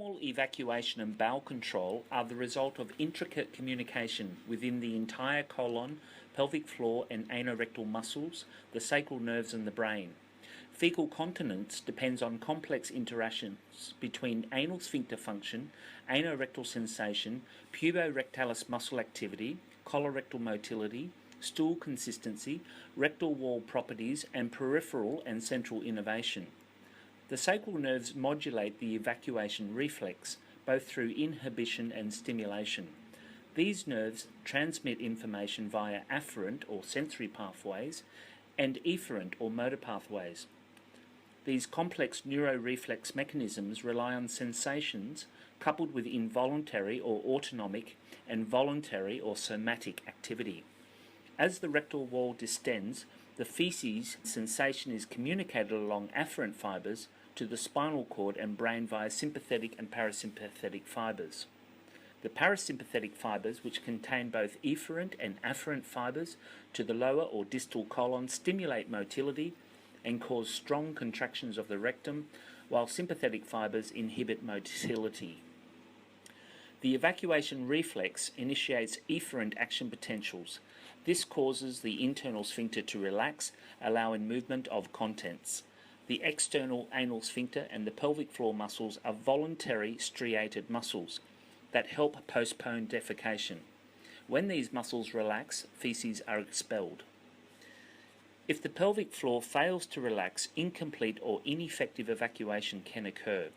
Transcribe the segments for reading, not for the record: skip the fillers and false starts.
Normal evacuation and bowel control are the result of intricate communication within the entire colon, pelvic floor and anorectal muscles, the sacral nerves and the brain. Fecal continence depends on complex interactions between anal sphincter function, anorectal sensation, puborectalis muscle activity, colorectal motility, stool consistency, rectal wall properties and peripheral and central innervation. The sacral nerves modulate the evacuation reflex, both through inhibition and stimulation. These nerves transmit information via afferent or sensory pathways and efferent or motor pathways. These complex neuroreflex mechanisms rely on sensations coupled with involuntary or autonomic and voluntary or somatic activity. As the rectal wall distends, the feces sensation is communicated along afferent fibers to the spinal cord and brain via sympathetic and parasympathetic fibers. The parasympathetic fibers, which contain both efferent and afferent fibers to the lower or distal colon, stimulate motility and cause strong contractions of the rectum, while sympathetic fibers inhibit motility. The evacuation reflex initiates efferent action potentials. This causes the internal sphincter to relax, allowing movement of contents. The external anal sphincter and the pelvic floor muscles are voluntary striated muscles that help postpone defecation. When these muscles relax, feces are expelled. If the pelvic floor fails to relax, incomplete or ineffective evacuation can occur.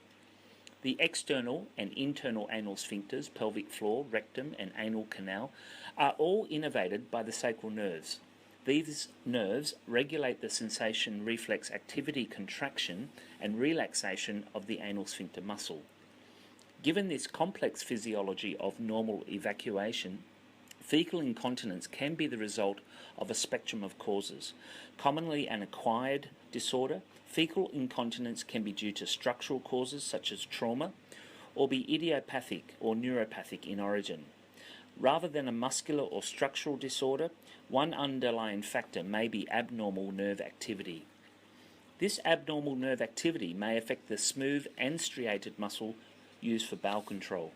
The external and internal anal sphincters, pelvic floor, rectum and anal canal are all innervated by the sacral nerves. These nerves regulate the sensation reflex activity contraction and relaxation of the anal sphincter muscle. Given this complex physiology of normal evacuation, fecal incontinence can be the result of a spectrum of causes. Commonly an acquired disorder, fecal incontinence can be due to structural causes such as trauma, or be idiopathic or neuropathic in origin. Rather than a muscular or structural disorder, one underlying factor may be abnormal nerve activity. This abnormal nerve activity may affect the smooth and striated muscle used for bowel control.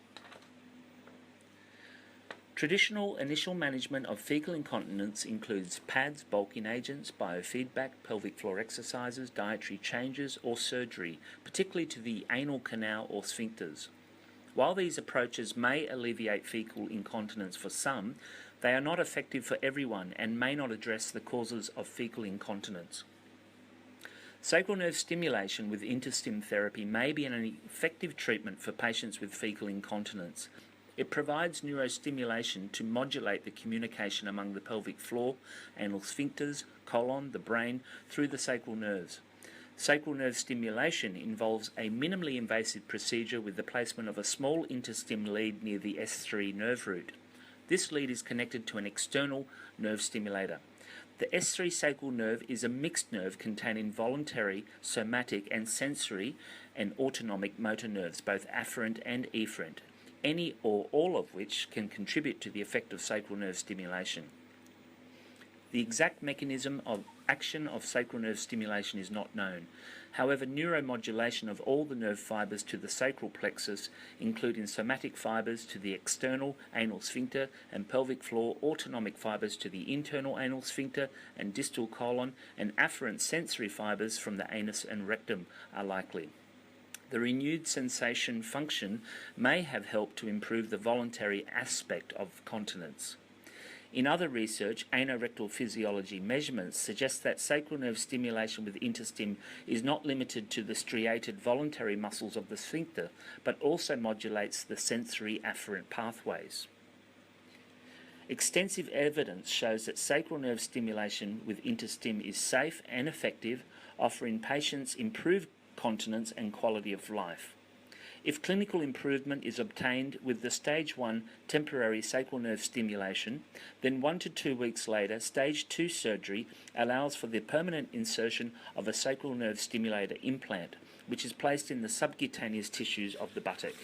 Traditional initial management of fecal incontinence includes pads, bulking agents, biofeedback, pelvic floor exercises, dietary changes, or surgery, particularly to the anal canal or sphincters. While these approaches may alleviate fecal incontinence for some, they are not effective for everyone and may not address the causes of fecal incontinence. Sacral nerve stimulation with InterStim therapy may be an effective treatment for patients with fecal incontinence. It provides neurostimulation to modulate the communication among the pelvic floor, anal sphincters, colon, the brain, through the sacral nerves. Sacral nerve stimulation involves a minimally invasive procedure with the placement of a small InterStim lead near the S3 nerve root. This lead is connected to an external nerve stimulator. The S3 sacral nerve is a mixed nerve containing voluntary, somatic and sensory and autonomic motor nerves, both afferent and efferent, any or all of which can contribute to the effect of sacral nerve stimulation. The exact mechanism of action of sacral nerve stimulation is not known. However, neuromodulation of all the nerve fibers to the sacral plexus, including somatic fibers to the external anal sphincter and pelvic floor, autonomic fibers to the internal anal sphincter and distal colon, and afferent sensory fibers from the anus and rectum are likely. The renewed sensation function may have helped to improve the voluntary aspect of continence. In other research, anorectal physiology measurements suggest that sacral nerve stimulation with InterStim is not limited to the striated voluntary muscles of the sphincter, but also modulates the sensory afferent pathways. Extensive evidence shows that sacral nerve stimulation with InterStim is safe and effective, offering patients improved continence and quality of life. If clinical improvement is obtained with the stage 1 temporary sacral nerve stimulation, then 1 to 2 weeks later, stage 2 surgery allows for the permanent insertion of a sacral nerve stimulator implant, which is placed in the subcutaneous tissues of the buttock.